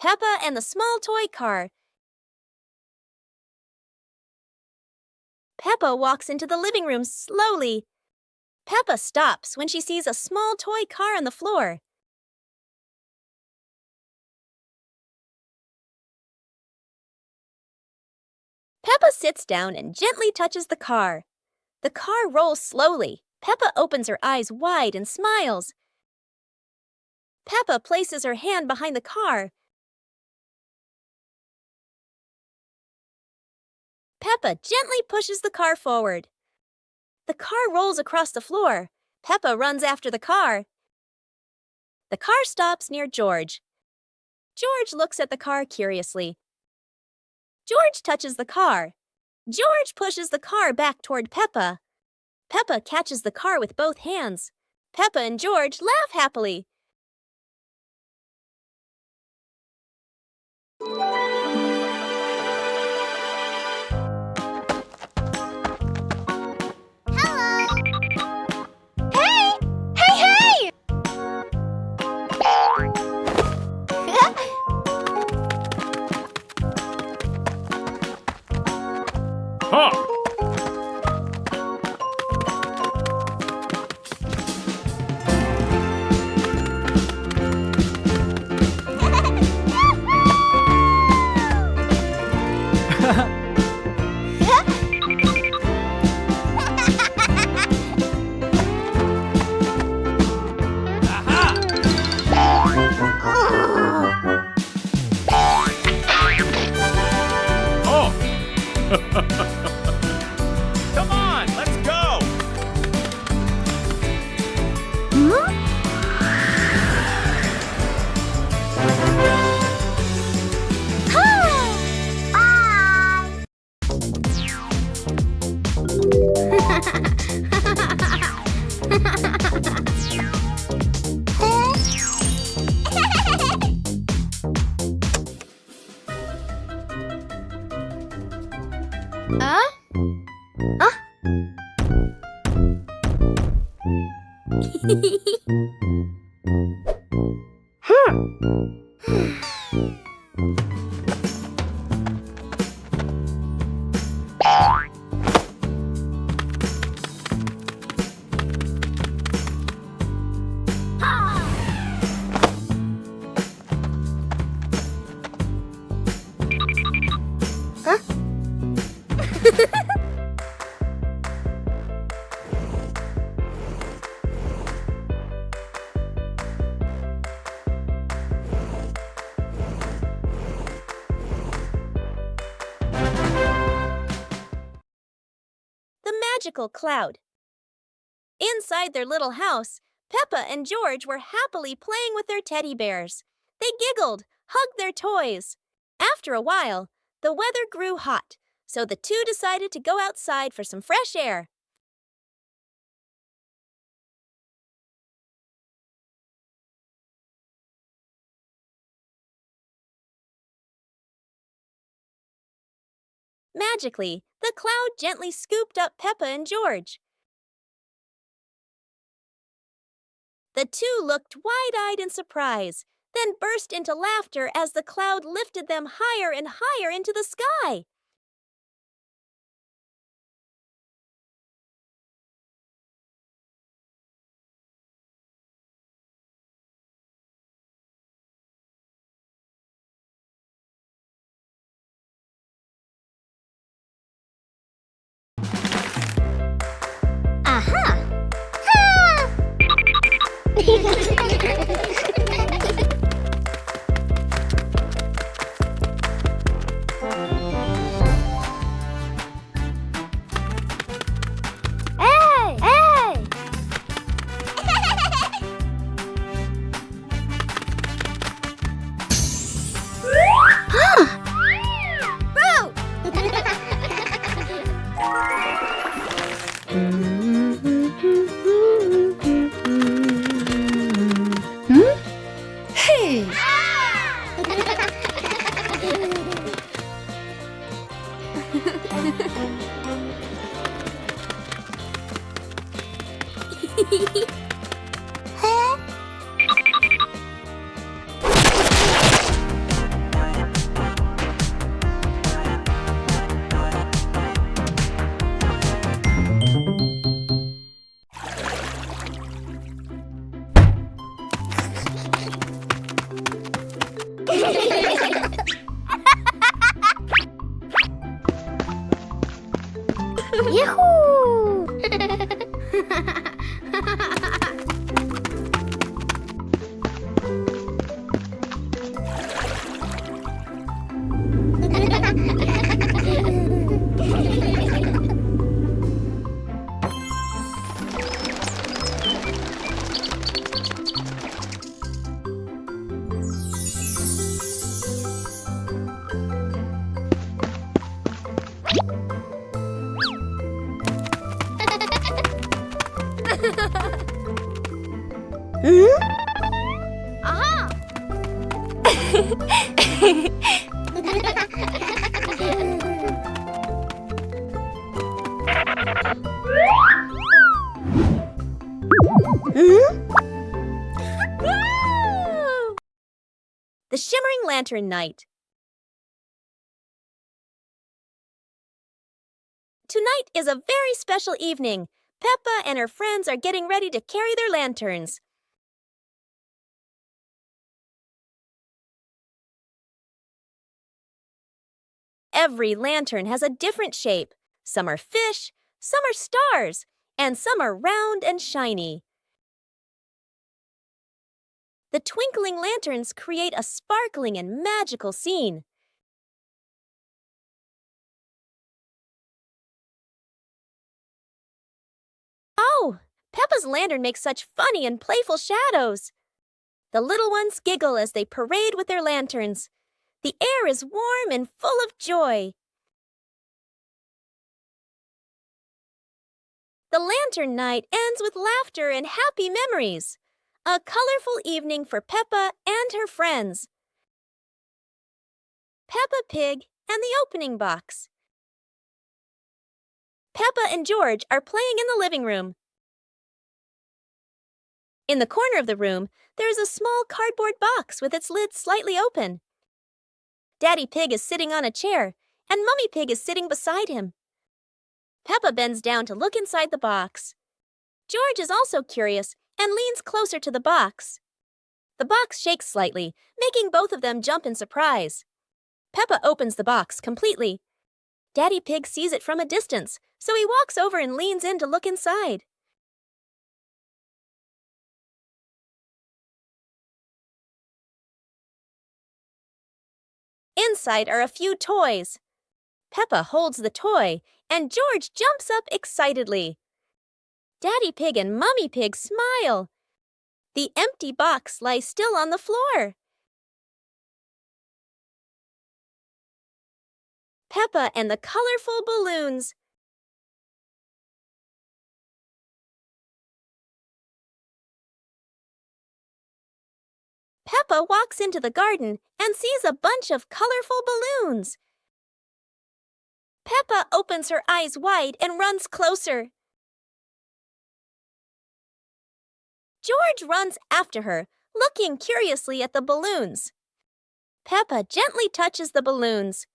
Peppa and the small toy car. Peppa walks into the living room slowly. Peppa stops when she sees a small toy car on the floor. Peppa sits down and gently touches the car. The car rolls slowly. Peppa opens her eyes wide and smiles. Peppa places her hand behind the car. Peppa gently pushes the car forward. The car rolls across the floor. Peppa runs after the car. The car stops near George. George looks at the car curiously. George touches the car. George pushes the car back toward Peppa. Peppa catches the car with both hands. Peppa and George laugh happily. Come on, let's go! The magical cloud. Inside their little house, Peppa and George were happily playing with their teddy bears. They giggled, hugged their toys. After a while, the weather grew hot, so the two decided to go outside for some fresh air. Magically, the cloud gently scooped up Peppa and George. The two looked wide-eyed in surprise, then burst into laughter as the cloud lifted them higher and higher into the sky. Yahoo! Aha! The Shimmering Lantern Night. Tonight is a very special evening. Peppa and her friends are getting ready to carry their lanterns. Every lantern has a different shape. Some are fish, some are stars, and some are round and shiny. The twinkling lanterns create a sparkling and magical scene. Oh, Peppa's lantern makes such funny and playful shadows. The little ones giggle as they parade with their lanterns. The air is warm and full of joy. The lantern night ends with laughter and happy memories. A colorful evening for Peppa and her friends. Peppa Pig and the opening box. Peppa and George are playing in the living room. In the corner of the room, there is a small cardboard box with its lid slightly open. Daddy Pig is sitting on a chair, and Mummy Pig is sitting beside him. Peppa bends down to look inside the box. George is also curious and leans closer to the box. The box shakes slightly, making both of them jump in surprise. Peppa opens the box completely. Daddy Pig sees it from a distance, so he walks over and leans in to look inside. Inside are a few toys. Peppa holds the toy, and George jumps up excitedly. Daddy Pig and Mummy Pig smile. The empty box lies still on the floor. Peppa and the colorful balloons. Peppa walks into the garden and sees a bunch of colorful balloons. Peppa opens her eyes wide and runs closer. George runs after her, looking curiously at the balloons. Peppa gently touches the balloons.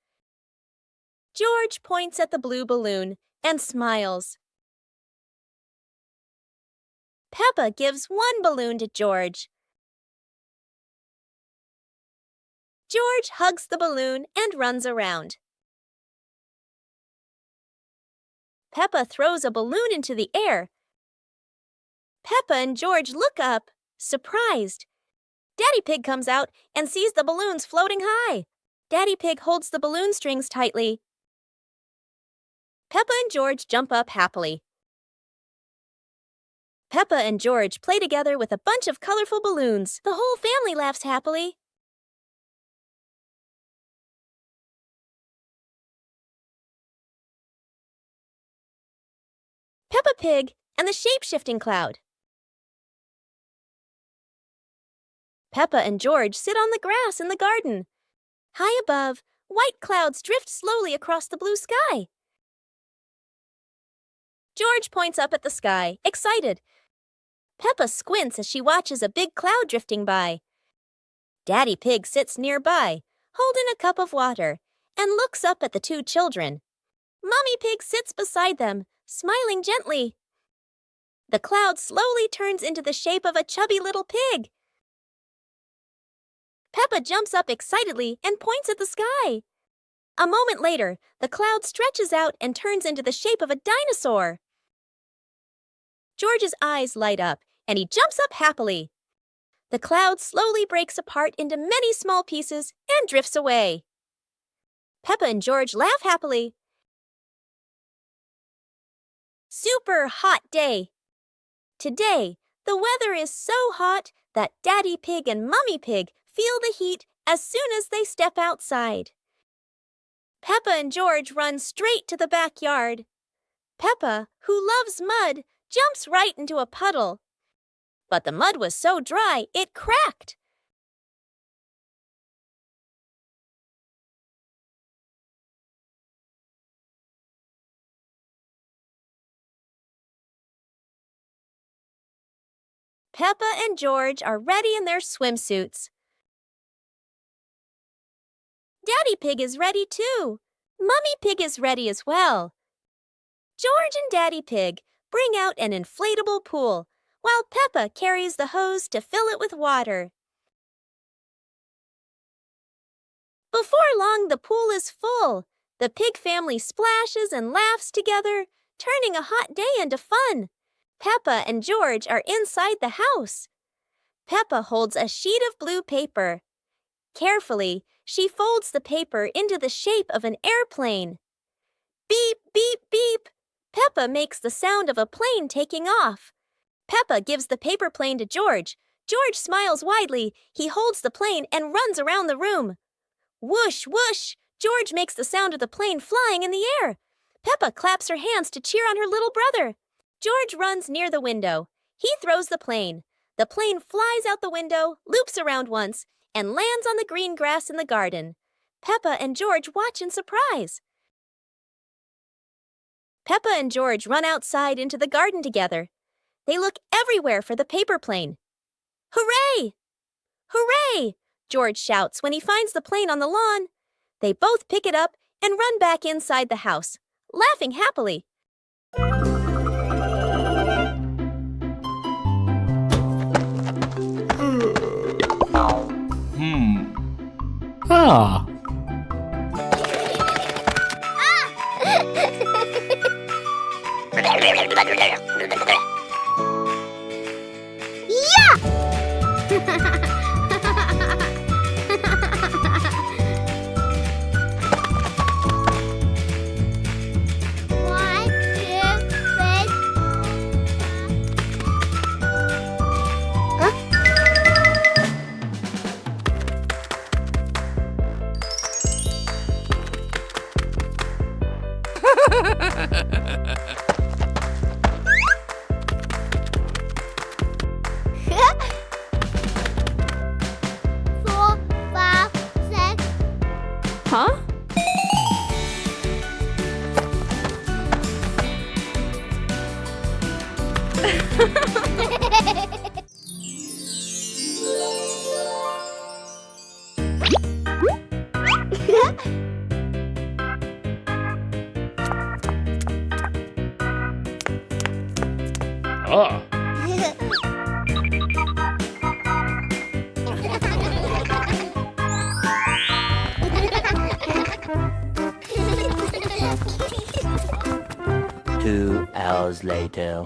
George points at the blue balloon and smiles. Peppa gives one balloon to George. George hugs the balloon and runs around. Peppa throws a balloon into the air. Peppa and George look up, surprised. Daddy Pig comes out and sees the balloons floating high. Daddy Pig holds the balloon strings tightly. Peppa and George jump up happily. Peppa and George play together with a bunch of colorful balloons. The whole family laughs happily. Peppa Pig and the shape-shifting cloud. Peppa and George sit on the grass in the garden. High above, white clouds drift slowly across the blue sky. George points up at the sky, excited. Peppa squints as she watches a big cloud drifting by. Daddy Pig sits nearby, holding a cup of water, and looks up at the two children. Mummy Pig sits beside them, smiling gently. The cloud slowly turns into the shape of a chubby little pig. Peppa jumps up excitedly and points at the sky. A moment later, the cloud stretches out and turns into the shape of a dinosaur. George's eyes light up, and he jumps up happily. The cloud slowly breaks apart into many small pieces and drifts away. Peppa and George laugh happily. Super hot day. Today, the weather is so hot that Daddy Pig and Mummy Pig feel the heat as soon as they step outside. Peppa and George run straight to the backyard. Peppa, who loves mud, jumps right into a puddle. But the mud was so dry, it cracked. Peppa and George are ready in their swimsuits. Daddy Pig is ready too. Mummy Pig is ready as well. George and Daddy Pig bring out an inflatable pool, while Peppa carries the hose to fill it with water. Before long, the pool is full. The pig family splashes and laughs together, turning a hot day into fun. Peppa and George are inside the house. Peppa holds a sheet of blue paper. Carefully, she folds the paper into the shape of an airplane. Beep, beep, beep. Peppa makes the sound of a plane taking off. Peppa gives the paper plane to George. George smiles widely. He holds the plane and runs around the room. Whoosh, whoosh! George makes the sound of the plane flying in the air. Peppa claps her hands to cheer on her little brother. George runs near the window. He throws the plane. The plane flies out the window, loops around once, and lands on the green grass in the garden. Peppa and George watch in surprise. Peppa and George run outside into the garden together. They look everywhere for the paper plane. Hooray! Hooray! George shouts when he finds the plane on the lawn. They both pick it up and run back inside the house, laughing happily. Ah. Huh? Ah. 2 hours later.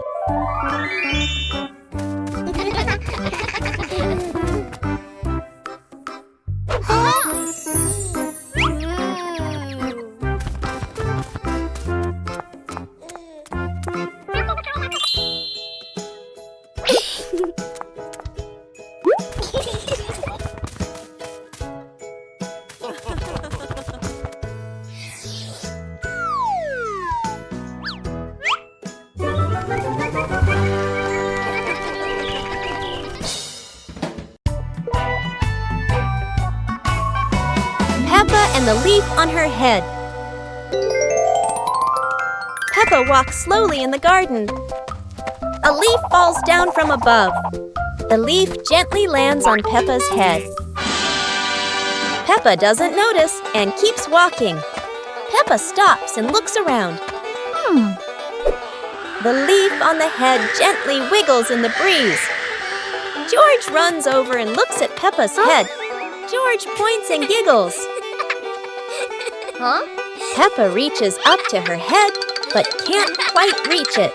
Peppa and the leaf on her head. Peppa walks slowly in the garden. A leaf falls down from above. The leaf gently lands on Peppa's head. Peppa doesn't notice and keeps walking. Peppa stops and looks around. The leaf on the head gently wiggles in the breeze. George runs over and looks at Peppa's head. George points and giggles. Huh? Peppa reaches up to her head, but can't quite reach it.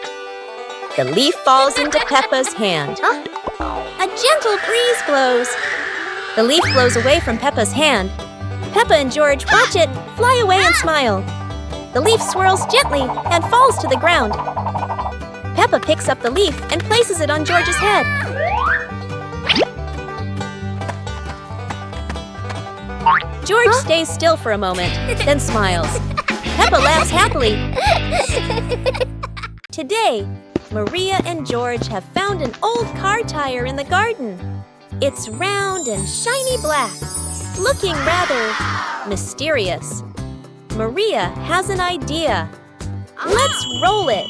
The leaf falls into Peppa's hand. A gentle breeze blows. The leaf blows away from Peppa's hand. Peppa and George watch it fly away and smile. The leaf swirls gently and falls to the ground. Peppa picks up the leaf and places it on George's head. George stays still for a moment, then smiles. Peppa laughs happily. Today, Maria and George have found an old car tire in the garden. It's round and shiny black, looking rather mysterious. Maria has an idea. Let's roll it.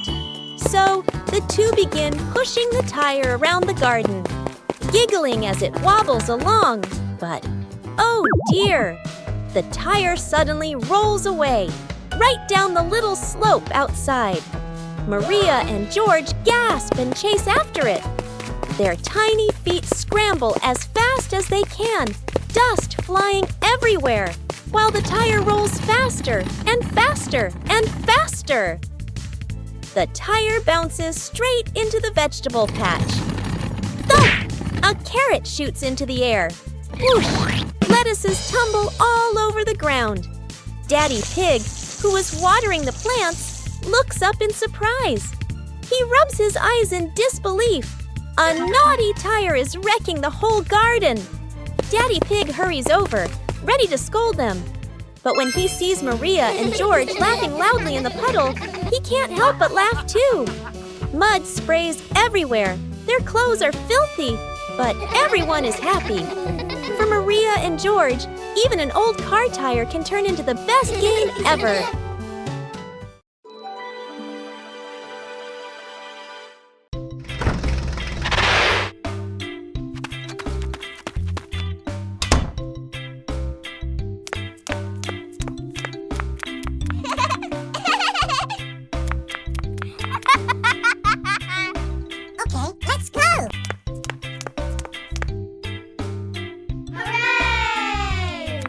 So the two begin pushing the tire around the garden, giggling as it wobbles along. But oh dear, the tire suddenly rolls away, right down the little slope outside. Maria and George gasp and chase after it. Their tiny feet scramble as fast as they can, dust flying everywhere, while the tire rolls faster and faster and faster. The tire bounces straight into the vegetable patch. Thump! A carrot shoots into the air. Whoosh! Lettuces tumble all over the ground. Daddy Pig, who was watering the plants, looks up in surprise. He rubs his eyes in disbelief. A naughty tire is wrecking the whole garden. Daddy Pig hurries over, ready to scold them. But when he sees Maria and George laughing loudly in the puddle, he can't help but laugh too. Mud sprays everywhere. Their clothes are filthy, but everyone is happy. For Maria and George, even an old car tire can turn into the best game ever. Okay, let's go! Hooray!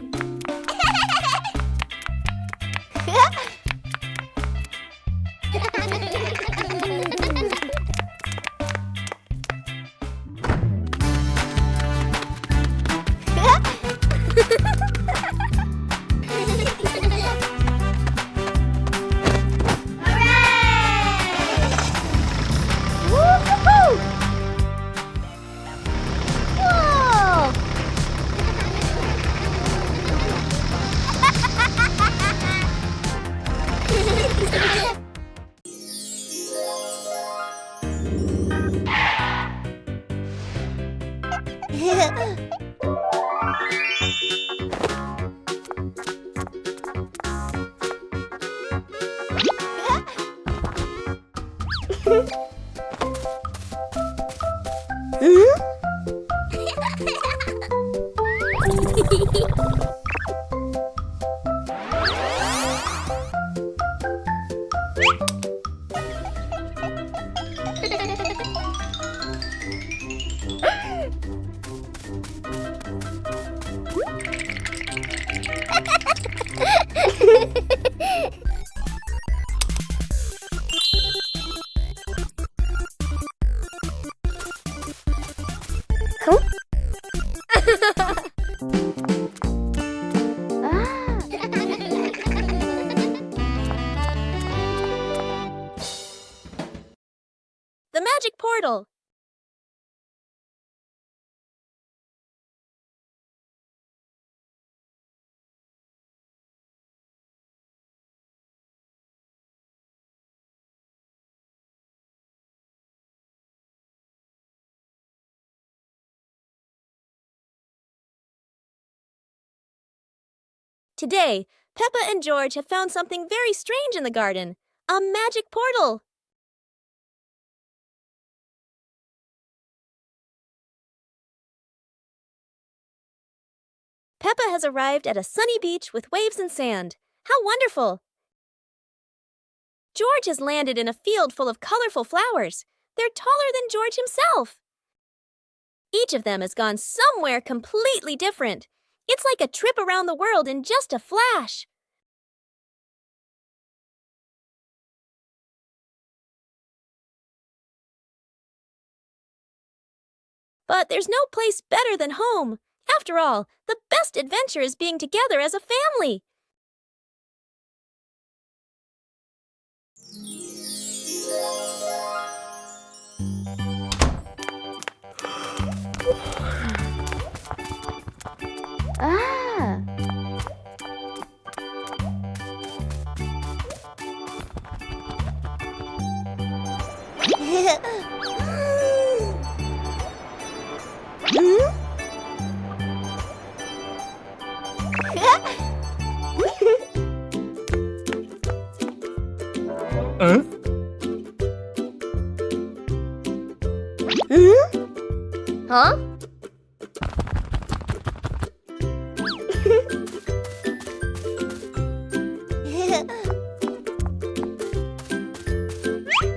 The magic portal. Today, Peppa and George have found something very strange in the garden. A magic portal. Peppa has arrived at a sunny beach with waves and sand. How wonderful! George has landed in a field full of colorful flowers. They're taller than George himself. Each of them has gone somewhere completely different. It's like a trip around the world in just a flash. But there's no place better than home. After all, the best adventure is being together as a family. Ah. Huh?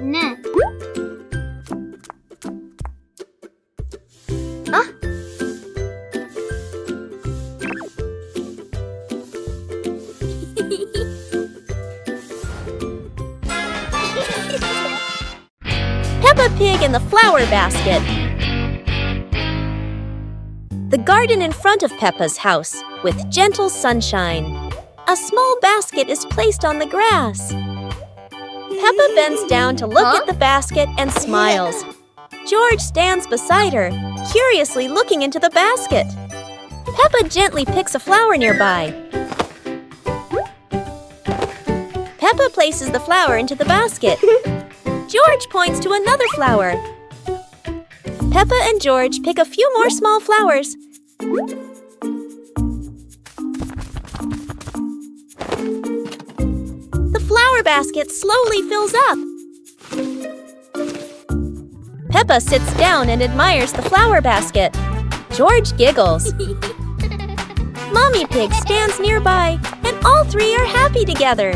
Nah. Peppa Pig in the flower basket. The garden in front of Peppa's house, with gentle sunshine. A small basket is placed on the grass. Peppa bends down to look at the basket and smiles. George stands beside her, curiously looking into the basket. Peppa gently picks a flower nearby. Peppa places the flower into the basket. George points to another flower. Peppa and George pick a few more small flowers. The flower basket slowly fills up. Peppa sits down and admires the flower basket. George giggles. Mommy Pig stands nearby, and all three are happy together.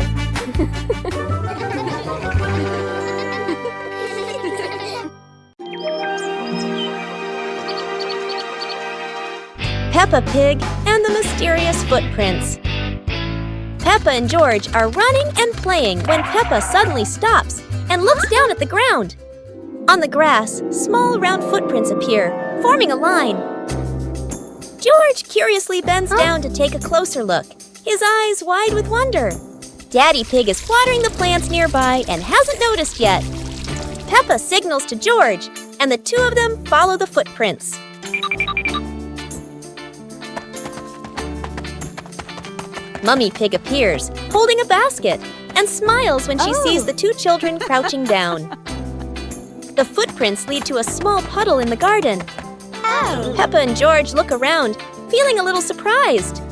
Peppa Pig and the mysterious footprints. Peppa and George are running and playing when Peppa suddenly stops and looks down at the ground. On the grass, small round footprints appear, forming a line. George curiously bends down to take a closer look, his eyes wide with wonder. Daddy Pig is watering the plants nearby and hasn't noticed yet. Peppa signals to George, and the two of them follow the footprints. Mummy Pig appears, holding a basket, and smiles when she sees the two children crouching down. The footprints lead to a small puddle in the garden. Peppa and George look around, feeling a little surprised.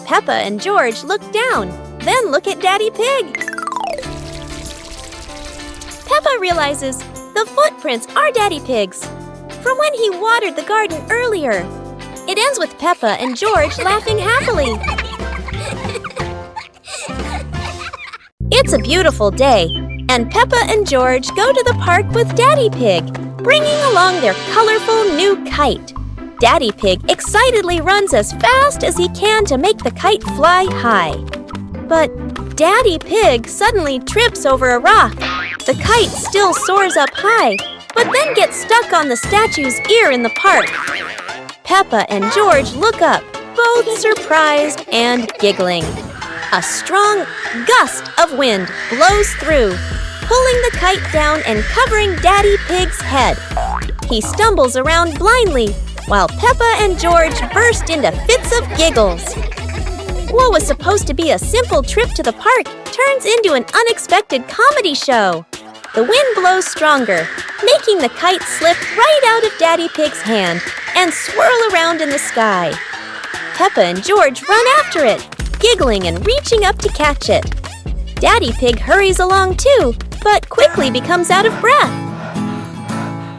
Peppa and George look down, then look at Daddy Pig. Peppa realizes the footprints are Daddy Pig's, from when he watered the garden earlier. It ends with Peppa and George laughing happily. It's a beautiful day, and Peppa and George go to the park with Daddy Pig, bringing along their colorful new kite. Daddy Pig excitedly runs as fast as he can to make the kite fly high. But Daddy Pig suddenly trips over a rock. The kite still soars up high, but then gets stuck on the statue's ear in the park. Peppa and George look up, both surprised and giggling. A strong gust of wind blows through, pulling the kite down and covering Daddy Pig's head. He stumbles around blindly, while Peppa and George burst into fits of giggles. What was supposed to be a simple trip to the park turns into an unexpected comedy show. The wind blows stronger, making the kite slip right out of Daddy Pig's hand and swirl around in the sky. Peppa and George run after it, giggling and reaching up to catch it. Daddy Pig hurries along too, but quickly becomes out of breath.